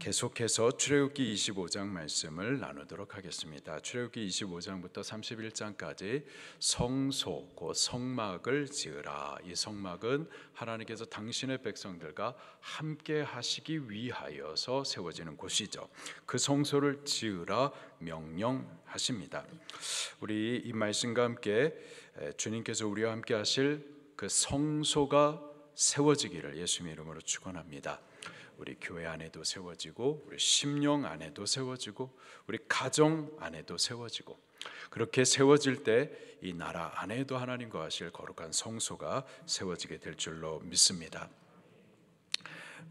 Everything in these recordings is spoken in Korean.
계속해서 출애굽기 25장 말씀을 나누도록 하겠습니다. 출애굽기 25장부터 31장까지 성소, 곧 성막을 지으라. 이 성막은 하나님께서 당신의 백성들과 함께 하시기 위하여서 세워지는 곳이죠. 그 성소를 지으라 명령하십니다. 우리 이 말씀과 함께 주님께서 우리와 함께 하실 그 성소가 세워지기를 예수님의 이름으로 축원합니다. 우리 교회 안에도 세워지고, 우리 심령 안에도 세워지고, 우리 가정 안에도 세워지고, 그렇게 세워질 때 이 나라 안에도 하나님과 하실 거룩한 성소가 세워지게 될 줄로 믿습니다.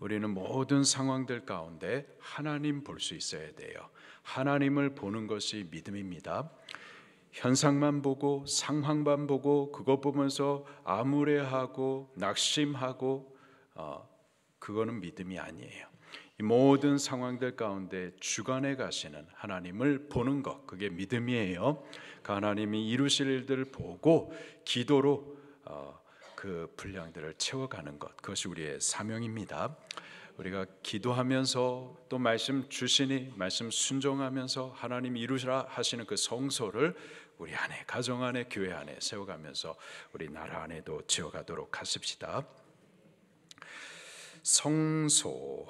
우리는 모든 상황들 가운데 하나님 볼 수 있어야 돼요. 하나님을 보는 것이 믿음입니다. 현상만 보고 상황만 보고 그것 보면서 암울해하고 낙심하고 그거는 믿음이 아니에요. 이 모든 상황들 가운데 주관해 가시는 하나님을 보는 것, 그게 믿음이에요. 그 하나님이 이루실 일들을 보고 기도로 그 분량들을 채워가는 것, 그것이 우리의 사명입니다. 우리가 기도하면서 또 말씀 주시니 말씀 순종하면서 하나님 이루시라 하시는 그 성소를 우리 안에, 가정 안에, 교회 안에 세워가면서 우리 나라 안에도 지어가도록 하십시다. 성소,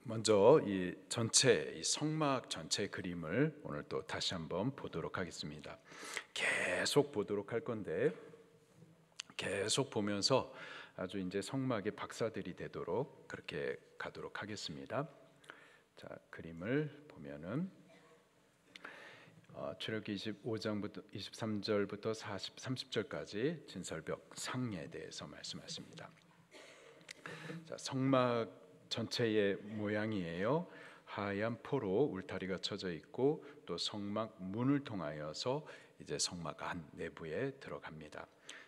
먼저 이 전체, 이 성막 전체 그림을 오늘 또 다시 한번 보도록 하겠습니다. 계속 보도록 할 건데 계속 보면서 아주 이제 성막의 박사들이 되도록 그렇게 가도록 하겠습니다. 자, 그림을 보면은 출애굽기 25장부터 23절부터 30절까지 진설벽 상에 대해서 말씀하십니다. 자, 성막 전체의 모양이에요. 하얀 포로 울타리가 쳐져 있고 또 성막 문을 통하여서 이제 성막 안 내부에 들어갑니다.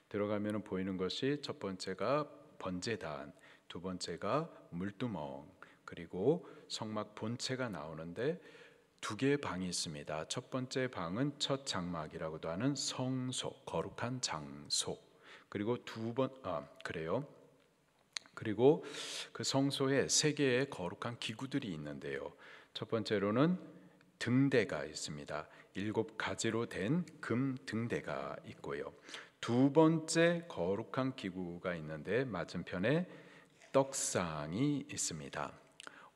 들어가면 보이는 것이 첫 번째가 번제단, 두 번째가 물두멍, 그리고 성막 본체가 나오는데 두 개의 방이 있습니다. 첫 번째 방은 첫 장막이라고도 하는 성소, 거룩한 장소. 그리고 그리고 그 성소에 세 개의 거룩한 기구들이 있는데요. 첫 번째로는 등대가 있습니다. 7가지로 된 금 등대가 있고요. 두 번째 거룩한 기구가 있는데 맞은편에 떡상이 있습니다.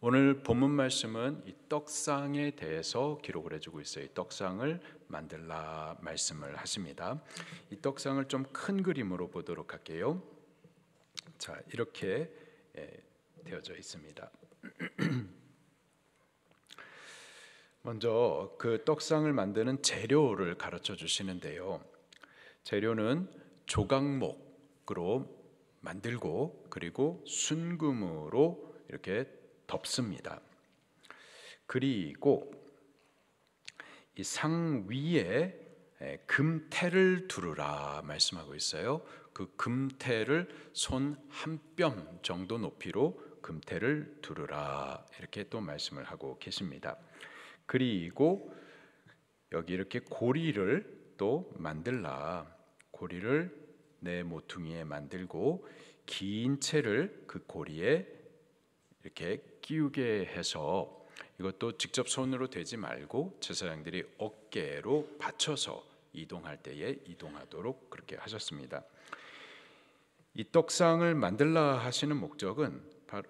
오늘 본문 말씀은 이 떡상에 대해서 기록을 해주고 있어요. 이 떡상을 만들라 말씀을 하십니다. 이 떡상을 좀 큰 그림으로 보도록 할게요. 자, 이렇게 되어져 있습니다. 먼저 그 떡상을 만드는 재료를 가르쳐 주시는데요. 재료는 조각목으로 만들고 그리고 순금으로 이렇게 덮습니다. 그리고 이 상 위에 금태를 두르라 말씀하고 있어요. 그 금태를 손 한 뼘 정도 높이로 금태를 두르라 이렇게 또 말씀을 하고 계십니다. 그리고 여기 이렇게 고리를 또 만들라. 고리를 내 모퉁이에 만들고 긴 채를 그 고리에 이렇게 끼우게 해서 이것도 직접 손으로 대지 말고 제사장들이 어깨로 받쳐서 이동할 때에 이동하도록 그렇게 하셨습니다. 이 떡상을 만들라 하시는 목적은 바로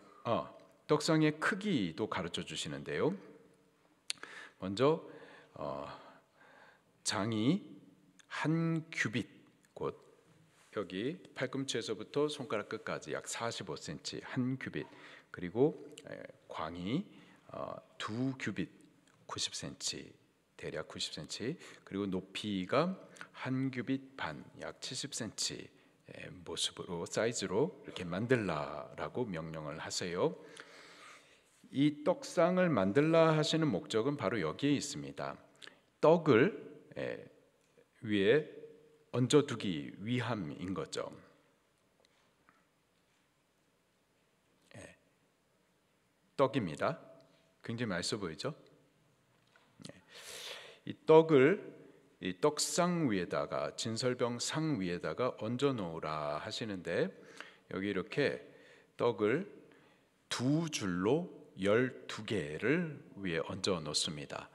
떡상의 크기도 가르쳐 주시는데요. 먼저 장이 한 큐빗, 곧 여기 팔꿈치에서부터 손가락 끝까지 약 45cm 한 큐빗, 그리고 광이 2큐빗 90cm, 대략 90cm, 그리고 높이가 한 큐빗 반, 약 70cm 모습으로 사이즈로 이렇게 만들라라고 명령을 하세요. 이 떡상을 만들라 하시는 목적은 바로 여기에 있습니다. 떡을 위에 얹어두기 위함인 거죠. 떡입니다. 굉장히 맛있어 보이죠? 이 떡을 이 떡상 위에다가, 진설병 상 위에다가 얹어 놓으라 하시는데 여기 이렇게 떡을 두 줄로 12개를 위에 얹어 놓습니다.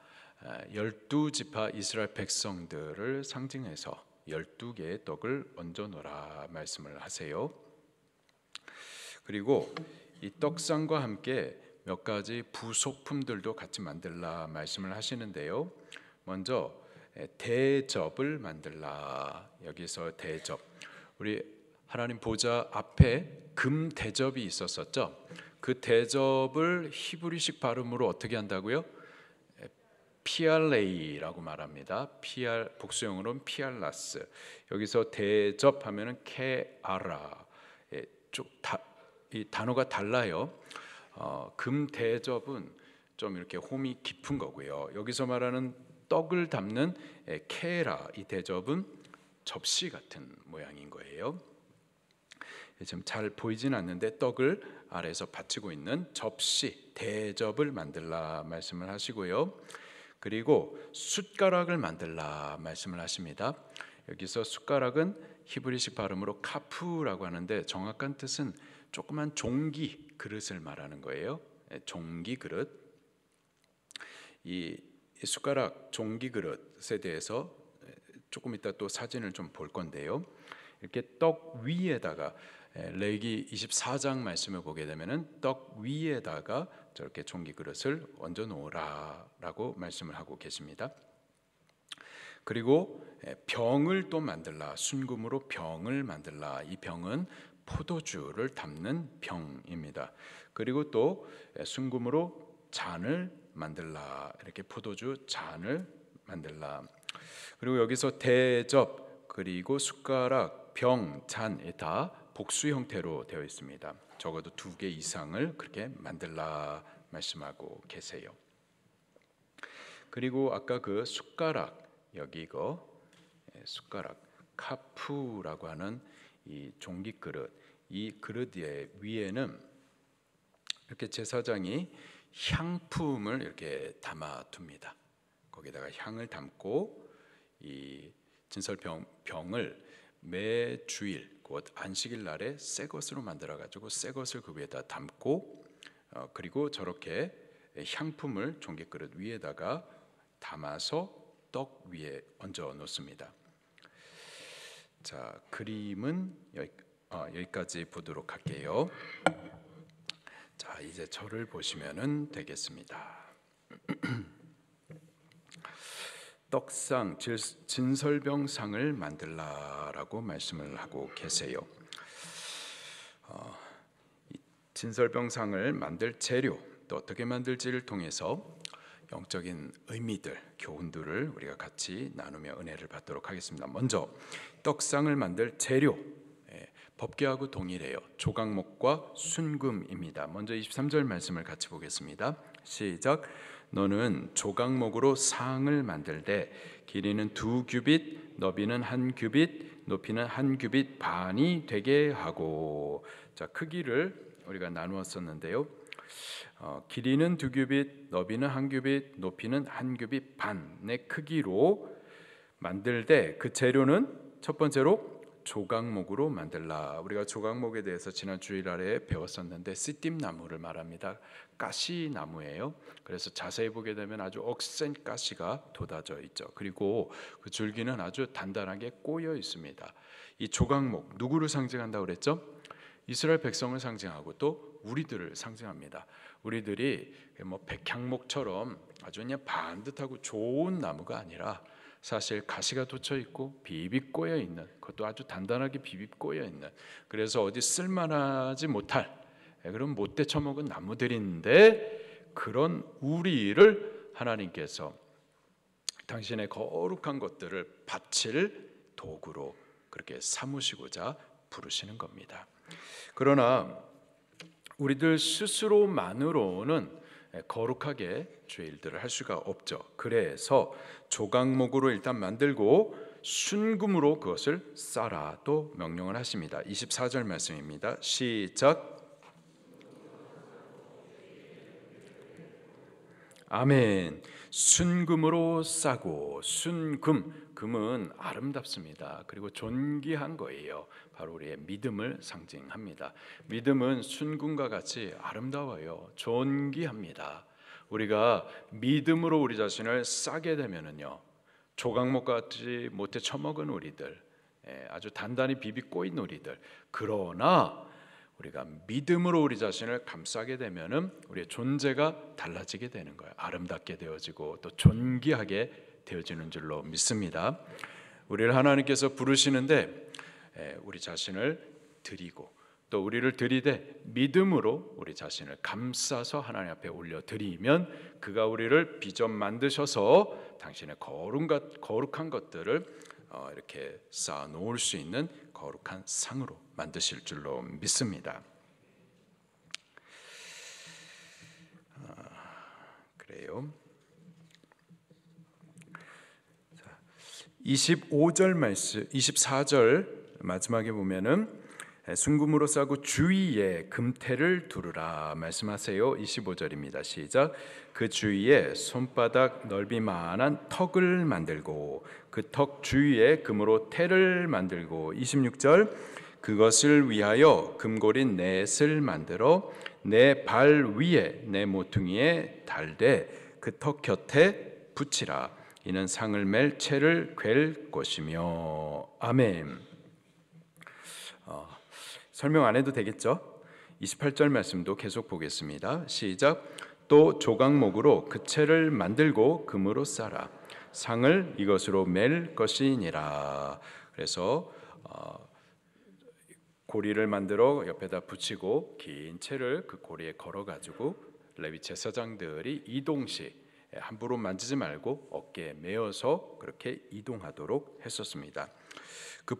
12지파 이스라엘 백성들을 상징해서 12개의 떡을 얹어 놓으라 말씀을 하세요. 그리고 이 떡상과 함께 몇 가지 부속품들도 같이 만들라 말씀을 하시는데요. 먼저 대접을 만들라. 여기서 대접, 우리 하나님 보좌 앞에 금 대접이 있었었죠. 그 대접을 히브리식 발음으로 어떻게 한다고요? 피알레이라고 말합니다. 복수형으로는 피알라스. 여기서 대접하면은 케아라. 이 단어가 달라요. 금 대접은 좀 이렇게 홈이 깊은 거고요. 여기서 말하는 떡을 담는 케라, 이 대접은 접시 같은 모양인 거예요. 지금 잘 보이진 않는데 떡을 아래에서 받치고 있는 접시, 대접을 만들라 말씀을 하시고요. 그리고 숟가락을 만들라 말씀을 하십니다. 여기서 숟가락은 히브리식 발음으로 카프라고 하는데 정확한 뜻은 조그만 종기 그릇을 말하는 거예요. 종기 그릇. 이 숟가락 종기 그릇에 대해서 조금 이따 또 사진을 좀 볼 건데요. 이렇게 떡 위에다가 레위기 24장 말씀을 보게 되면은 떡 위에다가 저렇게 종기 그릇을 얹어 놓으라라고 말씀을 하고 계십니다. 그리고 병을 또 만들라. 순금으로 병을 만들라. 이 병은 포도주를 담는 병입니다. 그리고 또 순금으로 잔을 만들라. 이렇게 포도주 잔을 만들라. 그리고 여기서 대접, 그리고 숟가락, 병, 잔 다 복수 형태로 되어 있습니다. 적어도 2개 이상을 그렇게 만들라 말씀하고 계세요. 그리고 아까 그 숟가락, 여기 이거 숟가락 카푸라고 하는 이 종기 그릇, 이 그릇 위에는 이렇게 제사장이 향품을 이렇게 담아 둡니다. 거기다가 향을 담고 이 진설병을 매 주일 곧 안식일 날에 새 것으로 만들어 가지고 새 것을 그 위에다 담고 그리고 저렇게 향품을 종기 그릇 위에다가 담아서 떡 위에 얹어 놓습니다. 자, 그림은 여기까지 보도록 할게요. 자, 이제 저를 보시면은 되겠습니다. 떡상, 진설병상을 만들라라고 말씀을 하고 계세요. 진설병상을 만들 재료, 또 어떻게 만들지를 통해서 영적인 의미들, 교훈들을 우리가 같이 나누며 은혜를 받도록 하겠습니다. 먼저 떡상을 만들 재료, 법궤하고 동일해요. 조각목과 순금입니다. 먼저 23절 말씀을 같이 보겠습니다. 시작. 너는 조각목으로 상을 만들되 길이는 2규빗, 너비는 1규빗, 높이는 1규빗 반이 되게 하고. 자, 크기를 우리가 나누었었는데요. 길이는 2규빗, 너비는 1규빗, 높이는 1규빗 반의 크기로 만들되 그 재료는 첫 번째로 조각목으로 만들라. 우리가 조각목에 대해서 지난 주일 아래에 배웠었는데 씨띠나무를 말합니다. 가시나무예요. 그래서 자세히 보게 되면 아주 억센 가시가 돋아져 있죠. 그리고 그 줄기는 아주 단단하게 꼬여 있습니다. 이 조각목 누구를 상징한다고 그랬죠? 이스라엘 백성을 상징하고 또 우리들을 상징합니다. 우리들이 뭐 백향목처럼 아주 그냥 반듯하고 좋은 나무가 아니라 사실 가시가 돋쳐 있고 비비 꼬여 있는, 그것도 아주 단단하게 비비 꼬여 있는, 그래서 어디 쓸만하지 못할 그런 못돼 처먹은 나무들인데 그런 우리를 하나님께서 당신의 거룩한 것들을 바칠 도구로 그렇게 삼으시고자 부르시는 겁니다. 그러나 우리들 스스로만으로는 거룩하게 주의 일들을 할 수가 없죠. 그래서 조각목으로 일단 만들고 순금으로 그것을 싸라 또 명령을 하십니다. 24절 말씀입니다. 시작. 아멘. 순금으로 싸고, 순금 금은 아름답습니다. 그리고 존귀한 거예요. 바로 우리의 믿음을 상징합니다. 믿음은 순금과 같이 아름다워요. 존귀합니다. 우리가 믿음으로 우리 자신을 싸게 되면은요, 조각목 같이 못해 처먹은 우리들, 아주 단단히 비비 꼬인 우리들, 그러나 우리가 믿음으로 우리 자신을 감싸게 되면은 우리의 존재가 달라지게 되는 거예요. 아름답게 되어지고 또 존귀하게 되어지는 줄로 믿습니다. 우리를 하나님께서 부르시는데 우리 자신을 드리고 또 우리를 드리되 믿음으로 우리 자신을 감싸서 하나님 앞에 올려드리면 그가 우리를 빚어 만드셔서 당신의 거룩한 것들을 이렇게 쌓아 놓을 수 있는 거룩한 상으로 만드실 줄로 믿습니다. 그래요. 25절 말씀, 24절 마지막에 보면은 순금으로 싸고 주위에 금태를 두르라 말씀하세요. 25절입니다. 시작. 그 주위에 손바닥 넓이만한 턱을 만들고 그 턱 주위에 금으로 태를 만들고 26절 그것을 위하여 금고린 넷을 만들어 내 발 위에 내 모퉁이에 달되 그 턱 곁에 붙이라. 이는 상을 맬 채를 꿰 것이며. 아멘. 설명 안 해도 되겠죠? 28절 말씀도 계속 보겠습니다. 시작. 또 조각목으로 그 채를 만들고 금으로 싸라. 상을 이것으로 맬 것이니라. 그래서 고리를 만들어 옆에다 붙이고 긴 채를 그 고리에 걸어가지고 레위 제사장들이 이동시 함부로 만지지 말고 어깨에 메어서 그렇게 이동하도록 했었습니다. 그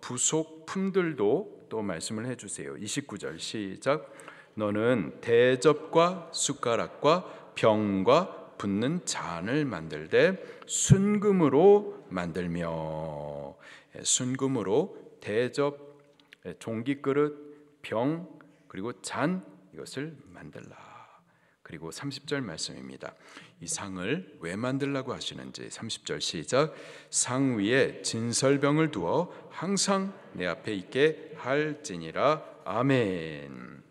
부속품들도 또 말씀을 해주세요. 29절 시작. 너는 대접과 숟가락과 병과 붓는 잔을 만들되 순금으로 만들며. 순금으로 대접, 종기그릇, 병 그리고 잔 이것을 만들라. 그리고 30절 말씀입니다. 이 상을 왜 만들라고 하시는지 30절 시작. 상 위에 진설병을 두어 항상 내 앞에 있게 할지니라. 아멘.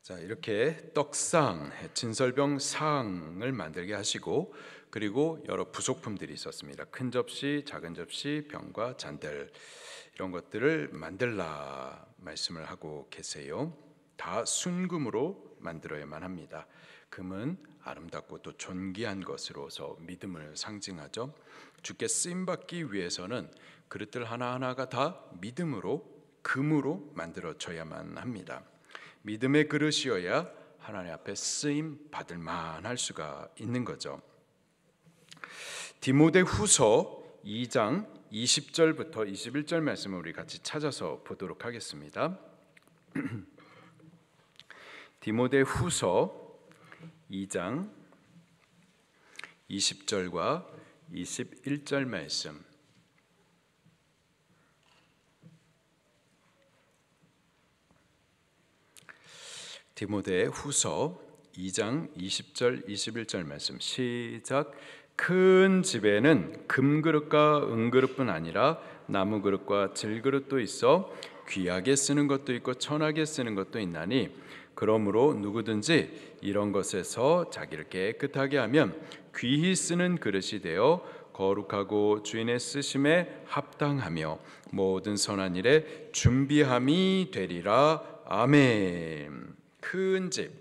자, 이렇게 떡상, 진설병 상을 만들게 하시고 그리고 여러 부속품들이 있었습니다. 큰 접시, 작은 접시, 병과 잔들 이런 것들을 만들라 말씀을 하고 계세요. 다 순금으로 만들어야만 합니다. 금은 아름답고 또 존귀한 것으로서 믿음을 상징하죠. 주께 쓰임 받기 위해서는 그릇들 하나하나가 다 믿음으로 금으로 만들어져야만 합니다. 믿음의 그릇이어야 하나님 앞에 쓰임 받을 만할 수가 있는 거죠. 디모데후서 2장 20절부터 21절 말씀을 우리 같이 찾아서 보도록 하겠습니다. 디모데후서 2장 20절과 21절 말씀. 디모데후서 2장 20절 21절 말씀 시작. 큰 집에는 금그릇과 은그릇뿐 아니라 나무그릇과 질그릇도 있어 귀하게 쓰는 것도 있고 천하게 쓰는 것도 있나니 그러므로 누구든지 이런 것에서 자기를 깨끗하게 하면 귀히 쓰는 그릇이 되어 거룩하고 주인의 쓰심에 합당하며 모든 선한 일에 준비함이 되리라. 아멘. 큰 집,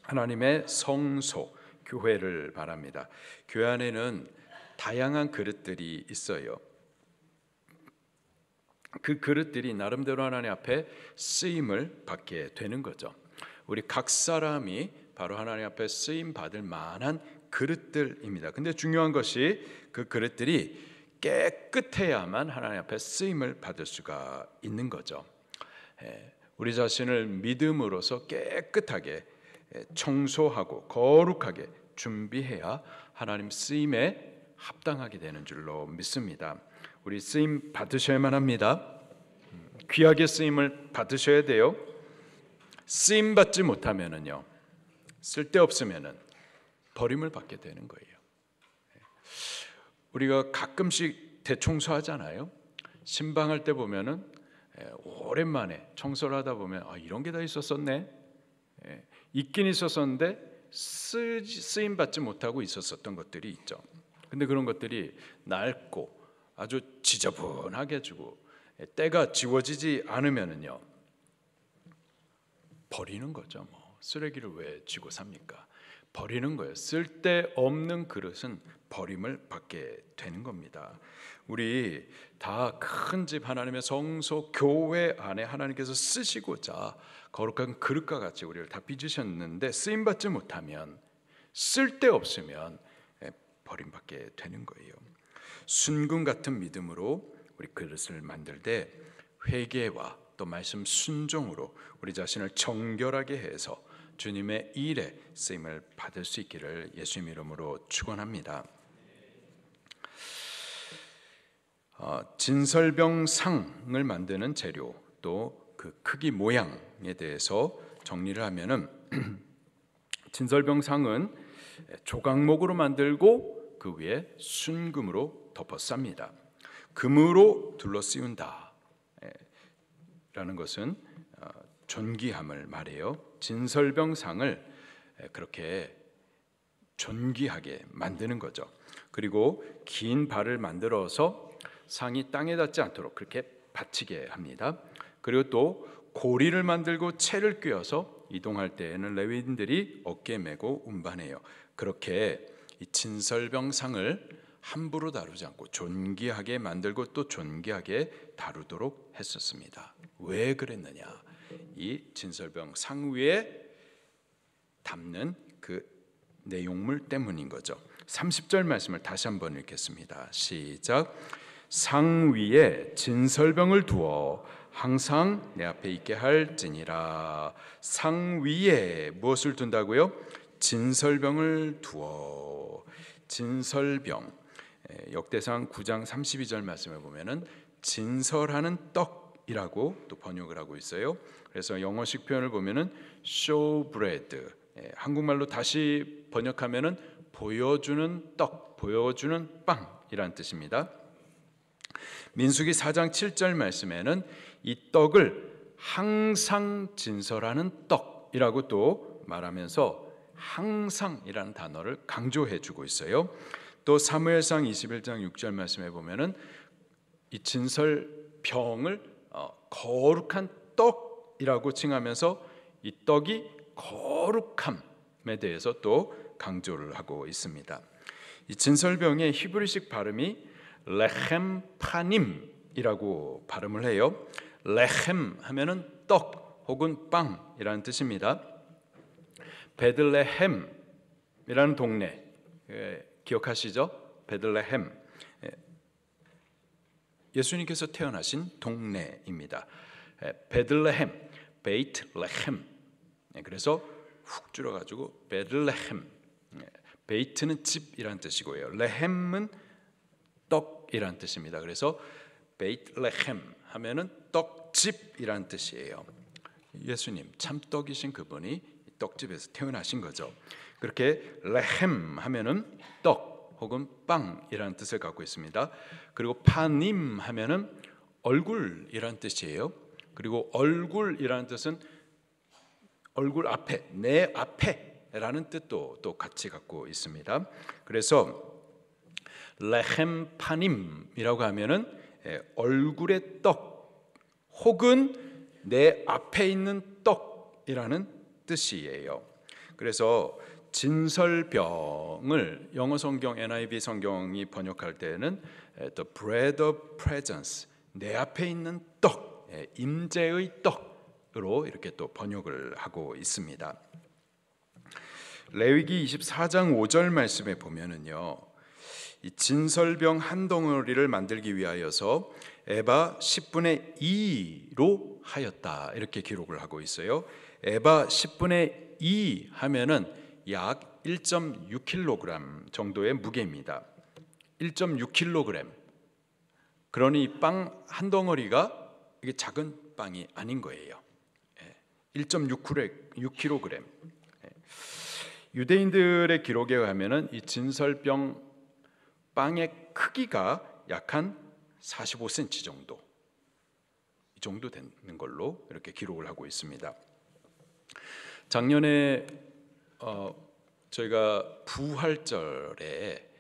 하나님의 성소 교회를 말합니다. 교회 안에는 다양한 그릇들이 있어요. 그 그릇들이 나름대로 하나님 앞에 쓰임을 받게 되는 거죠. 우리 각 사람이 바로 하나님 앞에 쓰임 받을 만한 그릇들입니다. 근데 중요한 것이 그 그릇들이 깨끗해야만 하나님 앞에 쓰임을 받을 수가 있는 거죠. 우리 자신을 믿음으로써 깨끗하게 청소하고 거룩하게 준비해야 하나님 쓰임에 합당하게 되는 줄로 믿습니다. 우리 쓰임 받으셔야만 합니다. 귀하게 쓰임을 받으셔야 돼요. 쓰임 받지 못하면은요, 쓸데없으면은 버림을 받게 되는 거예요. 우리가 가끔씩 대청소하잖아요. 신방할 때 보면은 오랜만에 청소를 하다 보면 이런 게 다 있었었네. 있긴 있었었는데 쓰임 받지 못하고 있었었던 것들이 있죠. 근데 그런 것들이 낡고 아주 지저분하게 주고 때가 지워지지 않으면은요, 버리는 거죠. 쓰레기를 왜 쥐고 삽니까? 버리는 거예요. 쓸데없는 그릇은 버림을 받게 되는 겁니다. 우리 다 큰 집 하나님의 성소 교회 안에 하나님께서 쓰시고자 거룩한 그릇과 같이 우리를 다 빚으셨는데 쓰임 받지 못하면, 쓸데없으면 버림받게 되는 거예요. 순금 같은 믿음으로 우리 그릇을 만들 때 회개와 또 말씀 순종으로 우리 자신을 정결하게 해서 주님의 일에 쓰임을 받을 수 있기를 예수님 이름으로 축원합니다. 진설병상을 만드는 재료 또 그 크기 모양에 대해서 정리를 하면은 진설병상은 조각목으로 만들고 그 위에 순금으로 덮어 쌉니다. 금으로 둘러 씌운다 라는 것은 존귀함을 말해요. 진설병상을 그렇게 존귀하게 만드는 거죠. 그리고 긴 발을 만들어서 상이 땅에 닿지 않도록 그렇게 받치게 합니다. 그리고 또 고리를 만들고 채를 꿰어서 이동할 때에는 레위인들이 어깨에 메고 운반해요. 그렇게 이 진설병상을 함부로 다루지 않고 존귀하게 만들고 또 존귀하게 다루도록 했었습니다. 왜 그랬느냐? 이 진설병상 위에 담는 그 내용물 때문인 거죠. 30절 말씀을 다시 한번 읽겠습니다. 시작. 상 위에 진설병을 두어 항상 내 앞에 있게 할지니라. 상 위에 무엇을 둔다고요? 진설병을 두어. 진설병, 역대상 9장 32절 말씀에 보면은 진설하는 떡이라고 또 번역을 하고 있어요. 그래서 영어식 표현을 보면은 showbread, 한국말로 다시 번역하면은 보여주는 떡, 보여주는 빵이란 뜻입니다. 민수기 4장 7절 말씀에는 이 떡을 항상 진설하는 떡이라고 또 말하면서 항상이라는 단어를 강조해 주고 있어요. 또 사무엘상 21장 6절 말씀에 보면은 이 진설병을 거룩한 떡이라고 칭하면서 이 떡이 거룩함에 대해서 또 강조를 하고 있습니다. 이 진설병의 히브리식 발음이 레헴 파님이라고 발음을 해요. 레헴 하면은 떡 혹은 빵이라는 뜻입니다. 베들레헴이라는 동네 기억하시죠? 베들레헴, 예수님께서 태어나신 동네입니다. 베들레헴, 베이트레헴. 그래서 훅 줄여가지고 베들레헴. 베이트는 집이란 뜻이고요. 레헴은 떡이란 뜻입니다. 그래서 베이트레헴 하면은 떡집이란 뜻이에요. 예수님 참떡이신 그분이 떡집에서 태어나신 거죠. 그렇게 레헴 하면은 떡 혹은 빵이라는 뜻을 갖고 있습니다. 그리고 파님 하면은 얼굴이라는 뜻이에요. 그리고 얼굴이라는 뜻은 얼굴 앞에, 내 앞에라는 뜻도 또 같이 갖고 있습니다. 그래서 레헴 파님이라고 하면은 얼굴의 떡 혹은 내 앞에 있는 떡이라는 뜻이에요. 그래서 진설병을 영어 성경 NIV 성경이 번역할 때는 the bread of presence, 내 앞에 있는 떡, 임재의 떡으로 이렇게 또 번역을 하고 있습니다. 레위기 24장 5절 말씀에 보면은요, 이 진설병 한 덩어리를 만들기 위하여서 에바 10분의 2로 하였다 이렇게 기록을 하고 있어요. 에바 10분의 2 하면은 약 1.6kg 정도의 무게입니다. 1.6kg. 그러니 빵 한 덩어리가 이게 작은 빵이 아닌 거예요. 1.6kg. 유대인들의 기록에 의하면은 이 진설병 빵의 크기가 약 한 45cm 정도, 이 정도 되는 걸로 이렇게 기록을 하고 있습니다. 작년에 저희가 부활절에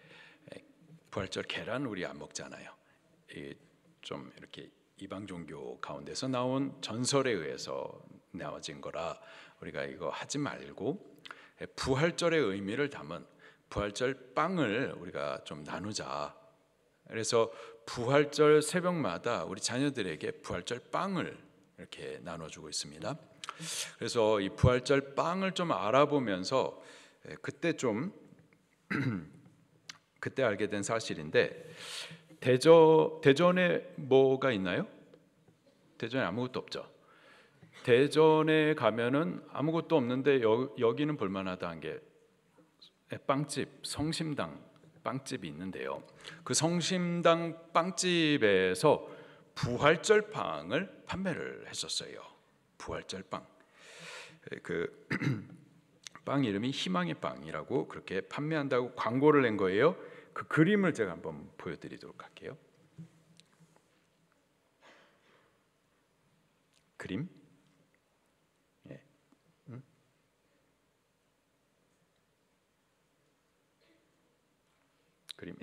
부활절 계란 우리 안 먹잖아요. 좀 이렇게 이방 종교 가운데서 나온 전설에 의해서 나와진 거라 우리가 이거 하지 말고 부활절의 의미를 담은 부활절 빵을 우리가 좀 나누자. 그래서 부활절 새벽마다 우리 자녀들에게 부활절 빵을 이렇게 나눠주고 있습니다. 그래서 이 부활절 빵을 좀 알아보면서 그때 알게 된 사실인데, 대전에 뭐가 있나요? 대전에 아무것도 없죠. 대전에 가면은 아무것도 없는데 여기는 볼만하다는 게 빵집, 성심당 빵집이 있는데요. 그 성심당 빵집에서 부활절 빵을 판매를 했었어요. 부활절 빵. 그 빵 이름이 희망의 빵이라고 그렇게 판매한다고 광고를 낸 거예요. 그 그림을 제가 한번 보여드리도록 할게요. 그림. 그림.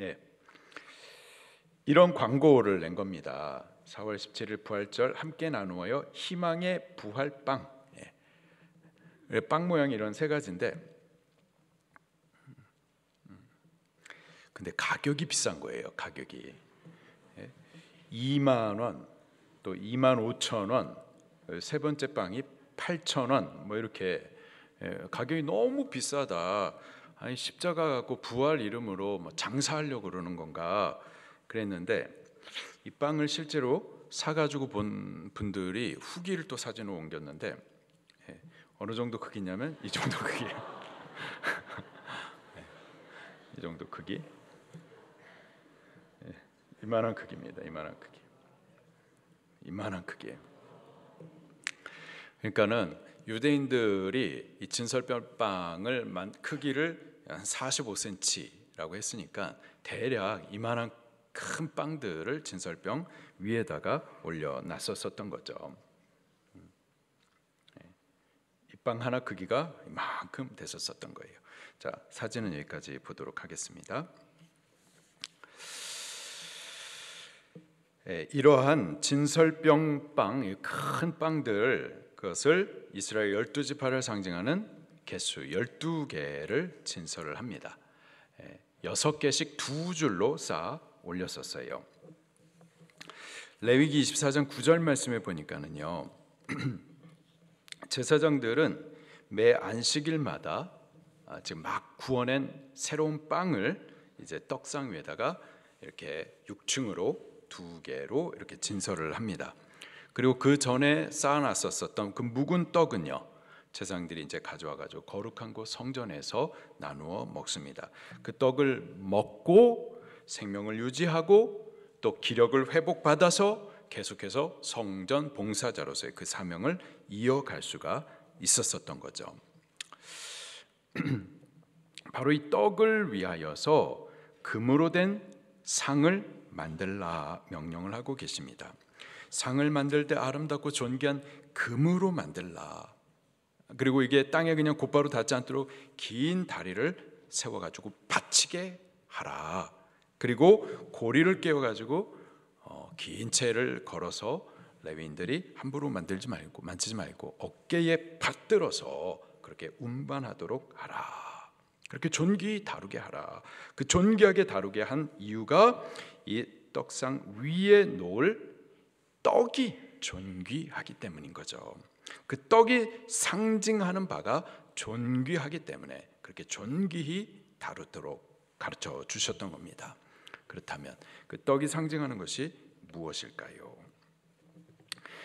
이런 광고를 낸 겁니다. 4월 17일 부활절 함께 나누어요. 희망의 부활빵. 빵 모양이 이런 세 가지인데, 근데 가격이 비싼 거예요. 가격이 2만 원, 또 2만 5천 원, 세 번째 빵이 8천 원, 뭐 이렇게 가격이 너무 비싸다. 아니 십자가 갖고 부활 이름으로 뭐 장사하려고 그러는 건가 그랬는데, 이 빵을 실제로 사가지고 본 분들이 후기를 또 사진으로 옮겼는데 어느 정도 크기냐면 이 정도 크기예요. 이 정도 크기, 이만한 크기입니다. 이만한 크기예요. 그러니까는 유대인들이 이 진설병빵을 크기를 한 45cm라고 했으니까 대략 이만한 큰 빵들을 진설병 위에다가 올려놨었던 거죠. 이 빵 하나 크기가 이만큼 됐었던 거예요. 자, 사진은 여기까지 보도록 하겠습니다. 이러한 진설병 빵, 큰 빵들, 그것을 이스라엘 12지파를 상징하는 개수 12개를 진설을 합니다. 6개씩 두 줄로 쌓아 올렸었어요. 레위기 24장 9절 말씀에 보니까는요, 제사장들은 매 안식일마다 지금 막 구워낸 새로운 빵을 이제 떡상 위에다가 이렇게 6층으로 두 개로 이렇게 진설을 합니다. 그리고 그 전에 쌓아놨었던 그 묵은 떡은요, 제사장들이 이제 가져와가지고 거룩한 곳 성전에서 나누어 먹습니다. 그 떡을 먹고 생명을 유지하고 또 기력을 회복받아서 계속해서 성전 봉사자로서의 그 사명을 이어갈 수가 있었던 거죠. 바로 이 떡을 위하여서 금으로 된 상을 만들라 명령을 하고 계십니다. 상을 만들 때 아름답고 존귀한 금으로 만들라. 그리고 이게 땅에 그냥 곧바로 닿지 않도록 긴 다리를 세워가지고 받치게 하라. 그리고 고리를 깨워가지고 긴 채를 걸어서 레위인들이 함부로 만지지 말고 어깨에 받들어서 그렇게 운반하도록 하라. 그렇게 존귀히 다루게 하라. 그 존귀하게 다루게 한 이유가 이 떡상 위에 놓을 떡이 존귀하기 때문인 거죠. 그 떡이 상징하는 바가 존귀하기 때문에 그렇게 존귀히 다루도록 가르쳐 주셨던 겁니다. 그렇다면 그 떡이 상징하는 것이 무엇일까요?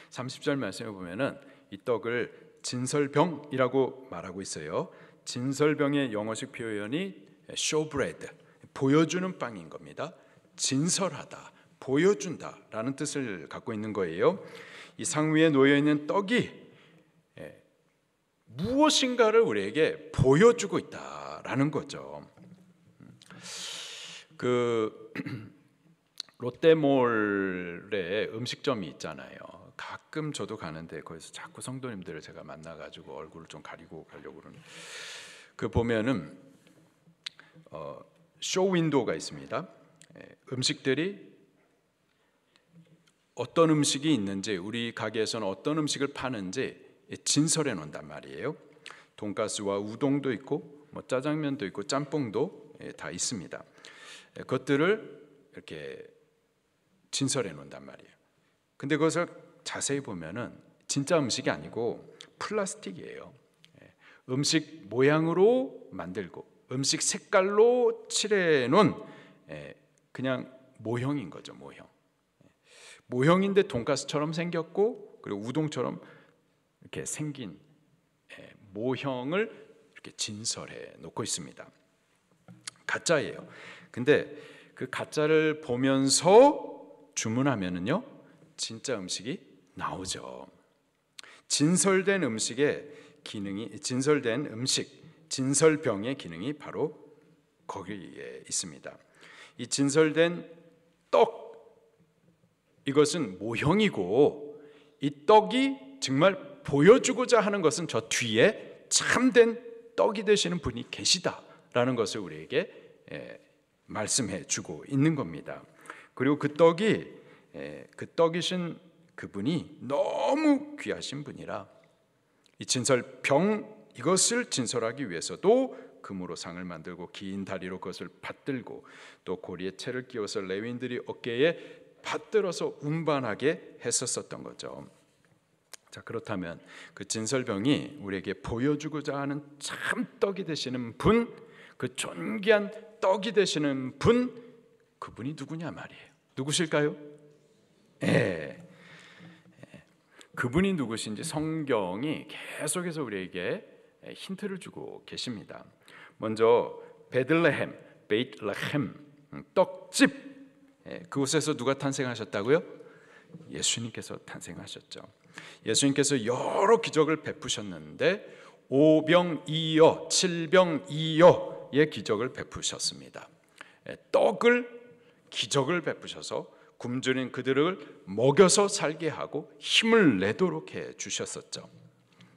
30절 말씀에 보면은 이 떡을 진설병이라고 말하고 있어요. 진설병의 영어식 표현이 showbread, 보여주는 빵인 겁니다. 진설하다, 보여준다라는 뜻을 갖고 있는 거예요. 이 상 위에 놓여 있는 떡이 무엇인가를 우리에게 보여주고 있다라는 거죠. 그 롯데몰에 음식점이 있잖아요. 가끔 저도 가는데 거기서 자꾸 성도님들을 제가 만나가지고 얼굴을 좀 가리고 가려고 그러는. 그 보면은 쇼 윈도우가 있습니다. 음식들이 어떤 음식이 있는지, 우리 가게에서는 어떤 음식을 파는지 진설해 놓는단 말이에요. 돈가스와 우동도 있고 뭐 짜장면도 있고 짬뽕도 다 있습니다. 그것들을 이렇게 진설해 놓는단 말이에요. 근데 그것을 자세히 보면은 진짜 음식이 아니고 플라스틱이에요. 음식 모양으로 만들고 음식 색깔로 칠해 놓은 그냥 모형인 거죠. 모형인데 돈가스처럼 생겼고, 그리고 우동처럼 이렇게 생긴 모형을 이렇게 진설해 놓고 있습니다. 가짜예요. 근데 그 가짜를 보면서 주문하면은요, 진짜 음식이 나오죠. 진설된 음식의 기능이, 진설된 음식, 진설병의 기능이 바로 거기에 있습니다. 이 진설된 떡, 이것은 모형이고, 이 떡이 정말 보여주고자 하는 것은 저 뒤에 참된 떡이 되시는 분이 계시다라는 것을 우리에게 말씀해 주고 있는 겁니다. 그리고 그 떡이신 그분이 너무 귀하신 분이라 이 진설병, 이것을 진설하기 위해서도 금으로 상을 만들고 긴 다리로 그것을 받들고 또 고리에 채를 끼워서 레위인들이 어깨에 받들어서 운반하게 했었던 거죠. 자, 그렇다면 그 진설병이 우리에게 보여주고자 하는 참 떡이 되시는 분, 그 존귀한 떡이 되시는 분, 그분이 누구냐 말이에요. 누구실까요? 그분이 누구신지 성경이 계속해서 우리에게 힌트를 주고 계십니다. 먼저 베들레헴, 베이틀레헴, 떡집, 그곳에서 누가 탄생하셨다고요? 예수님께서 탄생하셨죠. 예수님께서 여러 기적을 베푸셨는데 5병 2여, 7병 2여의 기적을 베푸셨습니다. 떡을, 기적을 베푸셔서 굶주린 그들을 먹여서 살게 하고 힘을 내도록 해 주셨었죠.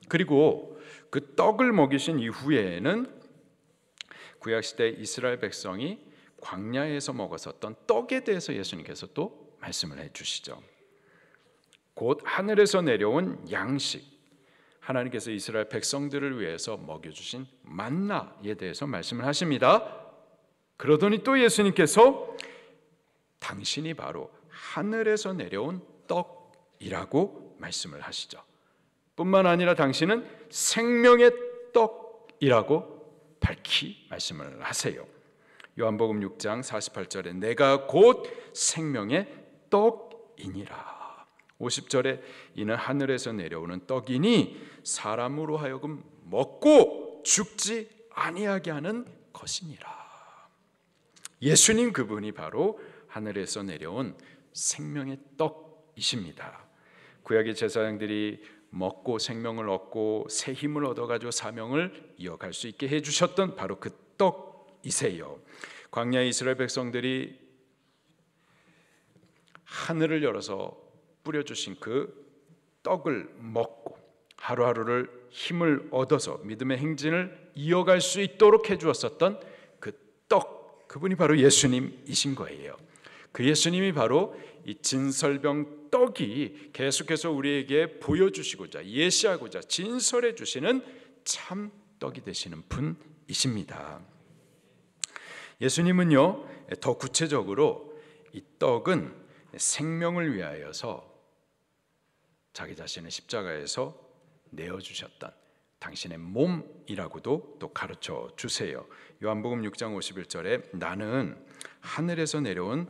그리고 그 떡을 먹이신 이후에는 구약시대 이스라엘 백성이 광야에서 먹었었던 떡에 대해서 예수님께서 또 말씀을 해주시죠. 곧 하늘에서 내려온 양식, 하나님께서 이스라엘 백성들을 위해서 먹여주신 만나에 대해서 말씀을 하십니다. 그러더니 또 예수님께서 당신이 바로 하늘에서 내려온 떡이라고 말씀을 하시죠. 뿐만 아니라 당신은 생명의 떡이라고 밝히 말씀을 하세요. 요한복음 6장 48절에 내가 곧 생명의 떡이니라. 50절에 이는 하늘에서 내려오는 떡이니 사람으로 하여금 먹고 죽지 아니하게 하는 것이니라. 예수님 그분이 바로 하늘에서 내려온 생명의 떡이십니다. 구약의 제사장들이 먹고 생명을 얻고 새 힘을 얻어가지고 사명을 이어갈 수 있게 해주셨던 바로 그 떡이세요. 광야 이스라엘 백성들이 하늘을 열어서 뿌려주신 그 떡을 먹고 하루하루를 힘을 얻어서 믿음의 행진을 이어갈 수 있도록 해주었었던 그 떡, 그분이 바로 예수님이신 거예요. 그 예수님이 바로 이 진설병 떡이 계속해서 우리에게 보여주시고자 예시하고자 진설해 주시는 참 떡이 되시는 분이십니다. 예수님은요, 더 구체적으로 이 떡은 생명을 위하여서 자기 자신을 십자가에서 내어주셨던 당신의 몸이라고도 또 가르쳐 주세요. 요한복음 6장 51절에 나는 하늘에서 내려온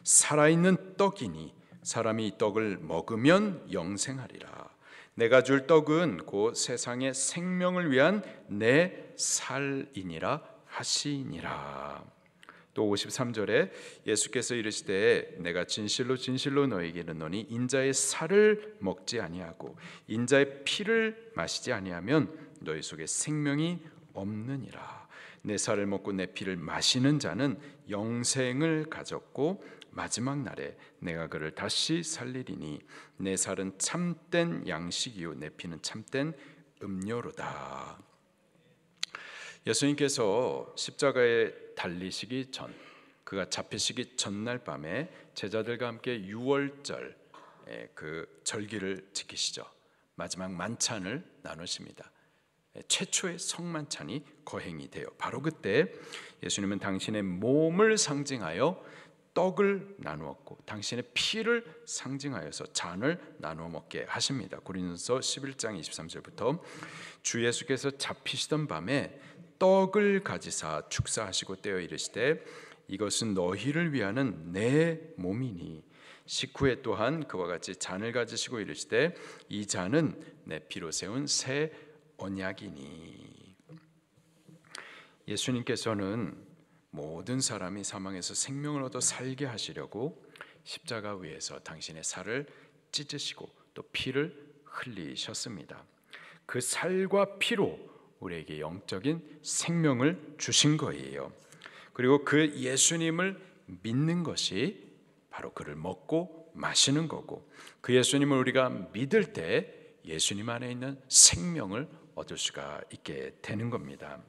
살아있는 떡이니 사람이 이 떡을 먹으면 영생하리라. 내가 줄 떡은 곧 세상의 생명을 위한 내 살이니라 하시니라. 또 53절에 예수께서 이르시되 내가 진실로 진실로 너에게 이르노니 인자의 살을 먹지 아니하고 인자의 피를 마시지 아니하면 너희 속에 생명이 없느니라. 내 살을 먹고 내 피를 마시는 자는 영생을 가졌고 마지막 날에 내가 그를 다시 살리리니 내 살은 참된 양식이요 내 피는 참된 음료로다. 예수님께서 십자가에 달리시기 전, 그가 잡히시기 전날 밤에 제자들과 함께 유월절 그 절기를 지키시죠. 마지막 만찬을 나누십니다. 최초의 성만찬이 거행이 돼요. 바로 그때 예수님은 당신의 몸을 상징하여 떡을 나누었고 당신의 피를 상징하여서 잔을 나누어 먹게 하십니다. 고린도서 11장 23절부터 주 예수께서 잡히시던 밤에 떡을 가지사 축사하시고 떼어 이르시되 이것은 너희를 위하는 내 몸이니 식후에 또한 그와 같이 잔을 가지시고 이르시되 이 잔은 내 피로 세운 새 언약이니. 예수님께서는 모든 사람이 사망에서 생명을 얻어 살게 하시려고 십자가 위에서 당신의 살을 찢으시고 또 피를 흘리셨습니다. 그 살과 피로 우리에게 영적인 생명을 주신 거예요. 그리고 그 예수님을 믿는 것이 바로 그를 먹고 마시는 거고 그 예수님을 우리가 믿을 때 예수님 안에 있는 생명을 얻을 수가 있게 되는 겁니다.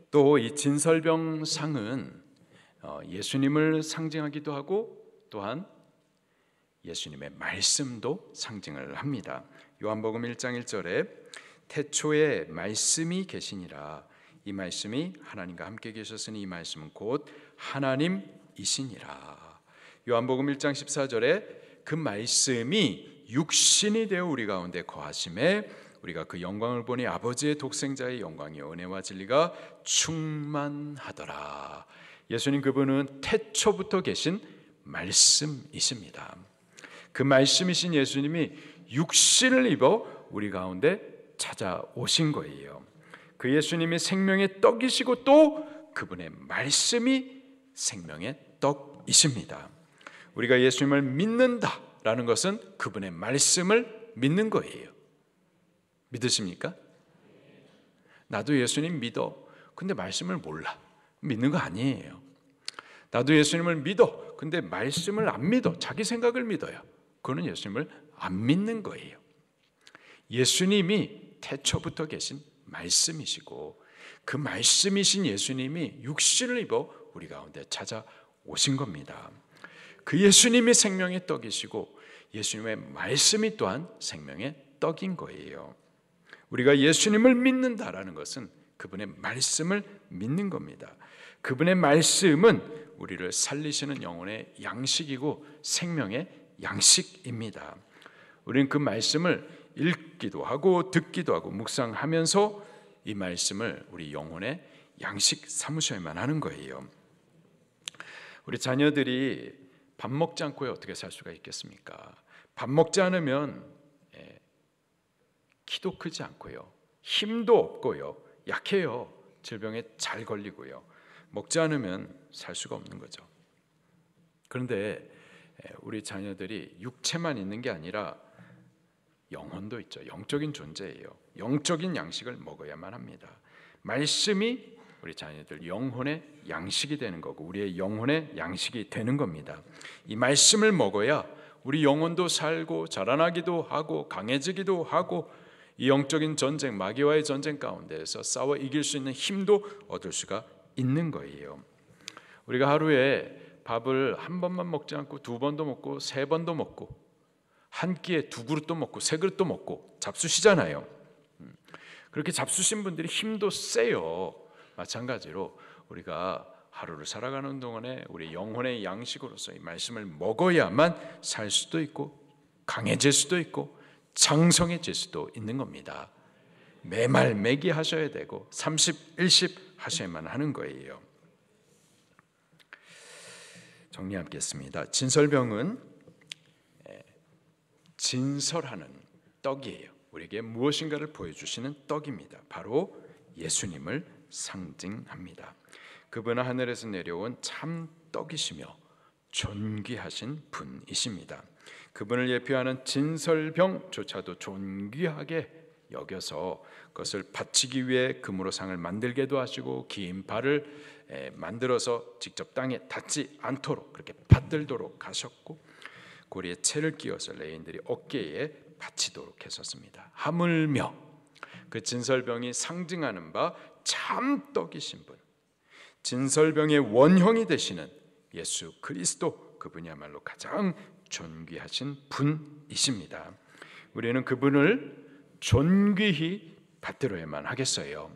또 이 진설병상은 예수님을 상징하기도 하고 또한 예수님의 말씀도 상징을 합니다. 요한복음 1장 1절에 태초에 말씀이 계시니라 이 말씀이 하나님과 함께 계셨으니 이 말씀은 곧 하나님이시니라. 요한복음 1장 14절에 그 말씀이 육신이 되어 우리 가운데 거하심에 우리가 그 영광을 보니 아버지의 독생자의 영광이요 은혜와 진리가 충만하더라. 예수님 그분은 태초부터 계신 말씀이십니다. 그 말씀이신 예수님이 육신을 입어 우리 가운데 찾아오신 거예요. 그 예수님이 생명의 떡이시고 또 그분의 말씀이 생명의 떡이십니다. 우리가 예수님을 믿는다라는 것은 그분의 말씀을 믿는 거예요. 믿으십니까? 나도 예수님 믿어. 근데 말씀을 몰라. 믿는 거 아니에요. 나도 예수님을 믿어. 근데 말씀을 안 믿어. 자기 생각을 믿어요. 그거는 예수님을 안 믿는 거예요. 예수님이 태초부터 계신 말씀이시고 그 말씀이신 예수님이 육신을 입어 우리 가운데 찾아오신 겁니다. 그 예수님이 생명의 떡이시고 예수님의 말씀이 또한 생명의 떡인 거예요. 우리가 예수님을 믿는다라는 것은 그분의 말씀을 믿는 겁니다. 그분의 말씀은 우리를 살리시는 영혼의 양식이고 생명의 양식입니다. 우리는 그 말씀을 읽기도 하고 듣기도 하고 묵상하면서 이 말씀을 우리 영혼의 양식 삼으셔야만 하는 거예요. 우리 자녀들이 밥 먹지 않고 어떻게 살 수가 있겠습니까? 밥 먹지 않으면 키도 크지 않고요, 힘도 없고요, 약해요, 질병에 잘 걸리고요. 먹지 않으면 살 수가 없는 거죠. 그런데 우리 자녀들이 육체만 있는 게 아니라 영혼도 있죠. 영적인 존재예요. 영적인 양식을 먹어야만 합니다. 말씀이 우리 자녀들 영혼의 양식이 되는 거고 우리의 영혼의 양식이 되는 겁니다. 이 말씀을 먹어야 우리 영혼도 살고 자라나기도 하고 강해지기도 하고 이 영적인 전쟁, 마귀와의 전쟁 가운데에서 싸워 이길 수 있는 힘도 얻을 수가 있는 거예요. 우리가 하루에 밥을 한 번만 먹지 않고 두 번도 먹고 세 번도 먹고 한 끼에 두 그릇도 먹고 세 그릇도 먹고 잡수시잖아요. 그렇게 잡수신 분들이 힘도 세요. 마찬가지로 우리가 하루를 살아가는 동안에 우리 영혼의 양식으로서 이 말씀을 먹어야만 살 수도 있고 강해질 수도 있고 장성해질 수도 있는 겁니다. 매말 매기 하셔야 되고 30, 10 하셔야만 하는 거예요. 정리하겠습니다. 진설병은 진설하는 떡이에요. 우리에게 무엇인가를 보여주시는 떡입니다. 바로 예수님을 상징합니다. 그분은 하늘에서 내려온 참 떡이시며 존귀하신 분이십니다. 그분을 예표하는 진설병조차도 존귀하게 여겨서 그것을 바치기 위해 금으로 상을 만들게도 하시고 긴 발을 만들어서 직접 땅에 닿지 않도록 그렇게 받들도록 하셨고, 고리에 채를 끼워서 레인들이 어깨에 받치도록 했었습니다. 하물며 그 진설병이 상징하는 바 참떡이신 분, 진설병의 원형이 되시는 예수 그리스도, 그분이야말로 가장 존귀하신 분이십니다. 우리는 그분을 존귀히 받들어야만 하겠어요.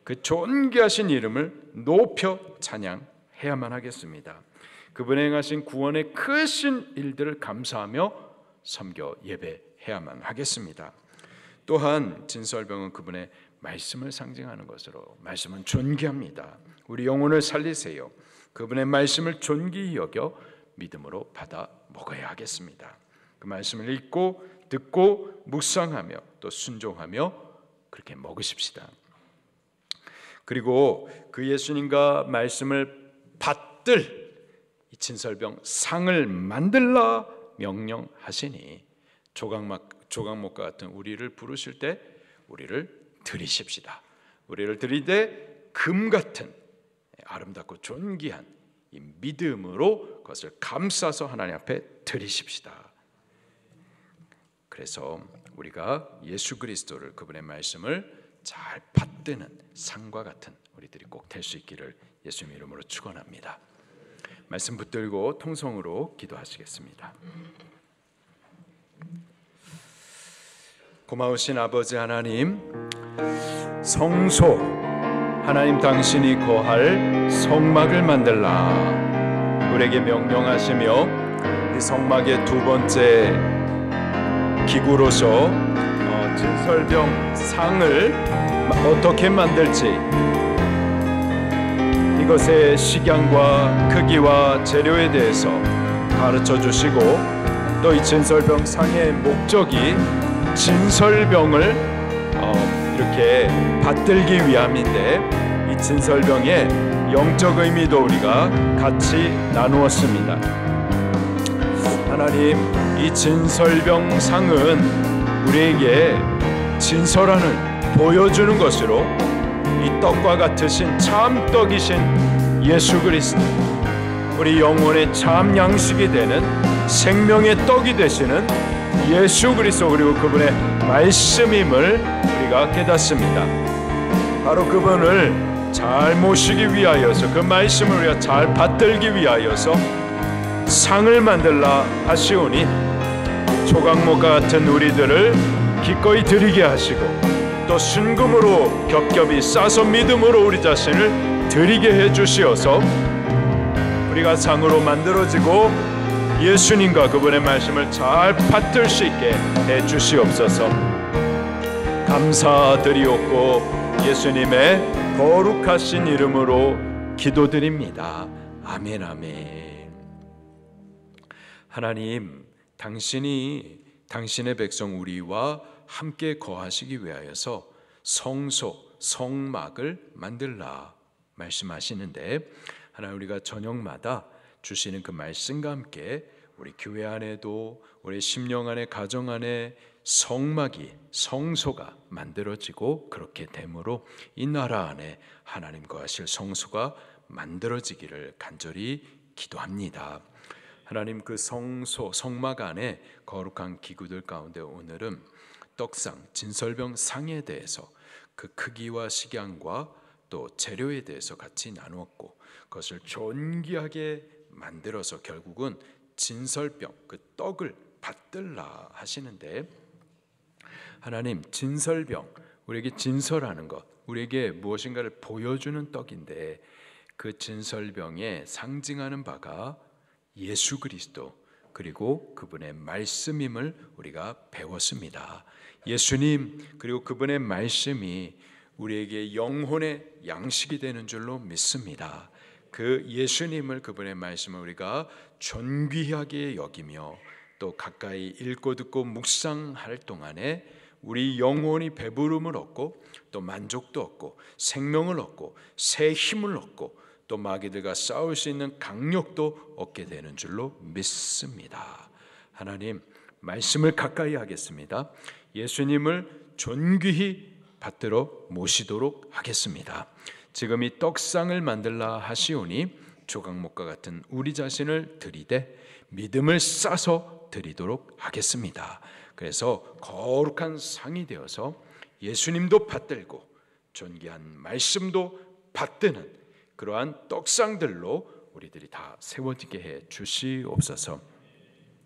그 존귀하신 이름을 높여 찬양해야만 하겠습니다. 그분의 행하신 구원의 크신 일들을 감사하며 섬겨 예배해야만 하겠습니다. 또한 진설병은 그분의 말씀을 상징하는 것으로, 말씀은 존귀합니다. 우리 영혼을 살리세요. 그분의 말씀을 존귀히 여겨 믿음으로 받아 먹어야 하겠습니다. 그 말씀을 읽고 듣고 묵상하며 또 순종하며 그렇게 먹으십시다. 그리고 그 예수님과 말씀을 받들 이 진설병 상을 만들라 명령하시니 조각목과 같은 우리를 부르실 때 우리를 드리십시다. 우리를 드리되 금 같은 아름답고 존귀한 이 믿음으로 그것을 감싸서 하나님 앞에 드리십시다. 그래서 우리가 예수 그리스도를, 그분의 말씀을 잘 받드는 상과 같은 우리들이 꼭 될 수 있기를 예수님 이름으로 축원합니다. 말씀 붙들고 통성으로 기도하시겠습니다. 고마우신 아버지 하나님, 성소 하나님 당신이 거할 성막을 만들라 우리에게 명령하시며, 이 성막의 두 번째 기구로서 진설병 상을 어떻게 만들지, 이것의 식양과 크기와 재료에 대해서 가르쳐 주시고, 또 이 진설병 상의 목적이 진설병을 이렇게 받들기 위함인데, 이 진설병의 영적 의미도 우리가 같이 나누었습니다. 하나님, 이 진설병 상은 우리에게 진설하는, 보여주는 것으로 이 떡과 같으신 참떡이신 예수 그리스도, 우리 영혼의 참 양식이 되는 생명의 떡이 되시는 예수 그리스도, 그리고 그분의 말씀임을 우리가 깨닫습니다. 바로 그분을 잘 모시기 위하여서, 그 말씀을 우리가 잘 받들기 위하여서 상을 만들라 하시오니, 조각목과 같은 우리들을 기꺼이 드리게 하시고, 또 순금으로 겹겹이 싸서 믿음으로 우리 자신을 드리게 해주시어서 우리가 상으로 만들어지고 예수님과 그분의 말씀을 잘 받들 수 있게 해주시옵소서. 감사드리옵고 예수님의 거룩하신 이름으로 기도드립니다. 아멘, 아멘. 하나님, 당신이 당신의 백성 우리와 함께 거하시기 위하여서 성소, 성막을 만들라 말씀하시는데, 하나님, 우리가 저녁마다 주시는 그 말씀과 함께 우리 교회 안에도, 우리 심령 안에, 가정 안에 성막이, 성소가 만들어지고, 그렇게 되므로 이 나라 안에 하나님 거하실 성소가 만들어지기를 간절히 기도합니다. 하나님, 그 성소, 성막 안에 거룩한 기구들 가운데 오늘은 떡상, 진설병 상에 대해서 그 크기와 식양과 또 재료에 대해서 같이 나누었고, 그것을 존귀하게 만들어서 결국은 진설병, 그 떡을 받들라 하시는데, 하나님, 진설병, 우리에게 진설하는 것, 우리에게 무엇인가를 보여주는 떡인데, 그 진설병에 상징하는 바가 예수 그리스도, 그리고 그분의 말씀임을 우리가 배웠습니다. 예수님, 그리고 그분의 말씀이 우리에게 영혼의 양식이 되는 줄로 믿습니다. 그 예수님을, 그분의 말씀을 우리가 존귀하게 여기며 또 가까이 읽고 듣고 묵상할 동안에 우리 영혼이 배부름을 얻고 또 만족도 얻고 생명을 얻고 새 힘을 얻고 또 마귀들과 싸울 수 있는 강력도 얻게 되는 줄로 믿습니다. 하나님, 말씀을 가까이 하겠습니다. 예수님을 존귀히 받들어 모시도록 하겠습니다. 지금 이 떡상을 만들라 하시오니 조각목과 같은 우리 자신을 드리되 믿음을 싸서 드리도록 하겠습니다. 그래서 거룩한 상이 되어서 예수님도 받들고 존귀한 말씀도 받드는 그러한 떡상들로 우리들이 다 세워지게 해 주시옵소서.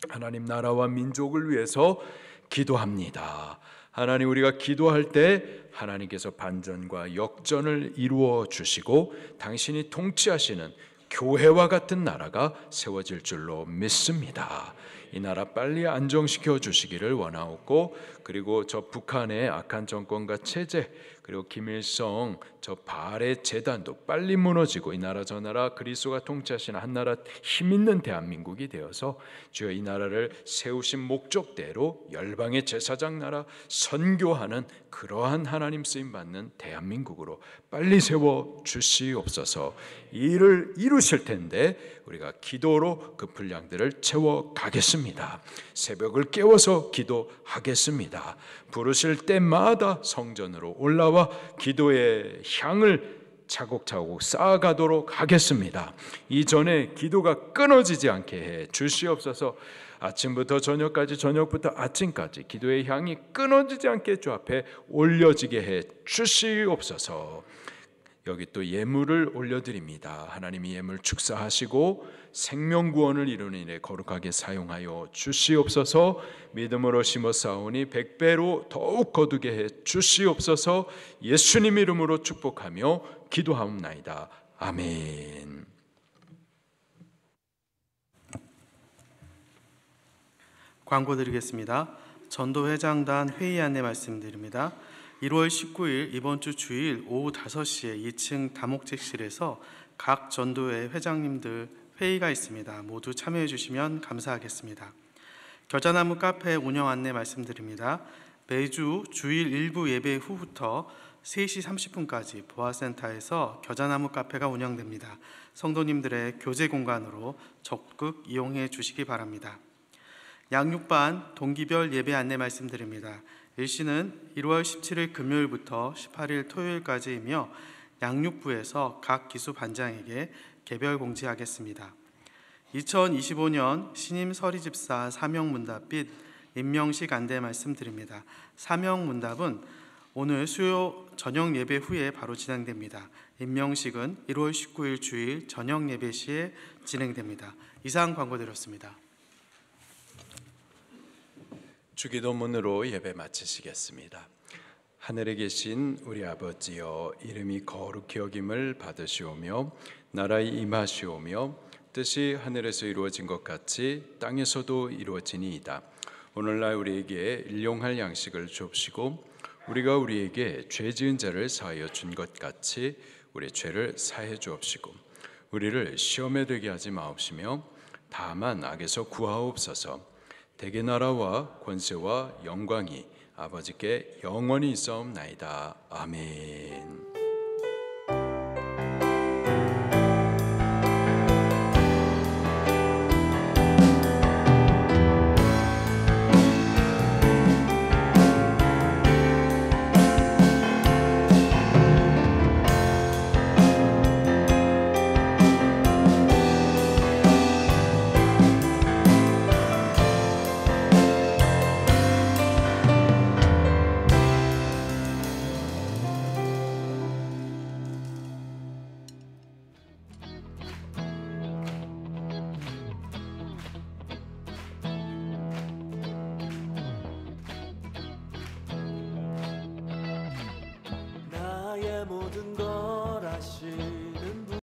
하나님 나라와 민족을 위해서 기도합니다. 하나님, 우리가 기도할 때 하나님께서 반전과 역전을 이루어 주시고 당신이 통치하시는 교회와 같은 나라가 세워질 줄로 믿습니다. 이 나라 빨리 안정시켜 주시기를 원하옵고, 그리고 저 북한의 악한 정권과 체제, 그리고 김일성 저 발해 재단도 빨리 무너지고 이 나라 저 나라 그리스도가 통치하시는 한 나라 힘있는 대한민국이 되어서 주여 이 나라를 세우신 목적대로 열방의 제사장 나라 선교하는 그러한 하나님 쓰임 받는 대한민국으로 빨리 세워 주시옵소서. 이 일을 이루실 텐데 우리가 기도로 그 분량들을 채워 가겠습니다. 새벽을 깨워서 기도하겠습니다. 부르실 때마다 성전으로 올라와 기도의 향을 차곡차곡 쌓아가도록 하겠습니다. 이전에 기도가 끊어지지 않게 해 주시옵소서. 아침부터 저녁까지, 저녁부터 아침까지 기도의 향이 끊어지지 않게 주 앞에 올려지게 해 주시옵소서. 여기 또 예물을 올려드립니다. 하나님이 예물 축사하시고 생명구원을 이루는 일에 거룩하게 사용하여 주시옵소서. 믿음으로 심어 쌓으니 100배로 더욱 거두게 해 주시옵소서. 예수님 이름으로 축복하며 기도하옵나이다. 아멘. 광고 드리겠습니다. 전도회장단 회의 안내 말씀드립니다. 1월 19일 이번 주 주일 오후 5시에 2층 다목책실에서 각 전도회 회장님들 회의가 있습니다. 모두 참여해 주시면 감사하겠습니다. 겨자나무 카페 운영 안내 말씀드립니다. 매주 주일 일부 예배 후부터 3시 30분까지 보아센터에서 겨자나무 카페가 운영됩니다. 성도님들의 교제 공간으로 적극 이용해 주시기 바랍니다. 양육반 동기별 예배 안내 말씀드립니다. 일시는 1월 17일 금요일부터 18일 토요일까지이며 양육부에서 각 기수 반장에게 개별 공지하겠습니다. 2025년 신임 서리집사 사명문답 및 임명식 안내 말씀드립니다. 사명문답은 오늘 수요 저녁 예배 후에 바로 진행됩니다. 임명식은 1월 19일 주일 저녁 예배 시에 진행됩니다. 이상 광고 드렸습니다. 주기도문으로 예배 마치시겠습니다. 하늘에 계신 우리 아버지여, 이름이 거룩히 여김을 받으시오며 나라의 임하시오며 뜻이 하늘에서 이루어진 것 같이 땅에서도 이루어지니이다. 오늘날 우리에게 일용할 양식을 주옵시고 우리가 우리에게 죄 지은 자를 사하여 준 것 같이 우리 죄를 사해 주옵시고 우리를 시험에 들게 하지 마옵시며 다만 악에서 구하옵소서. 대개 나라와 권세와 영광이 아버지께 영원히 있사옵나이다. 아멘.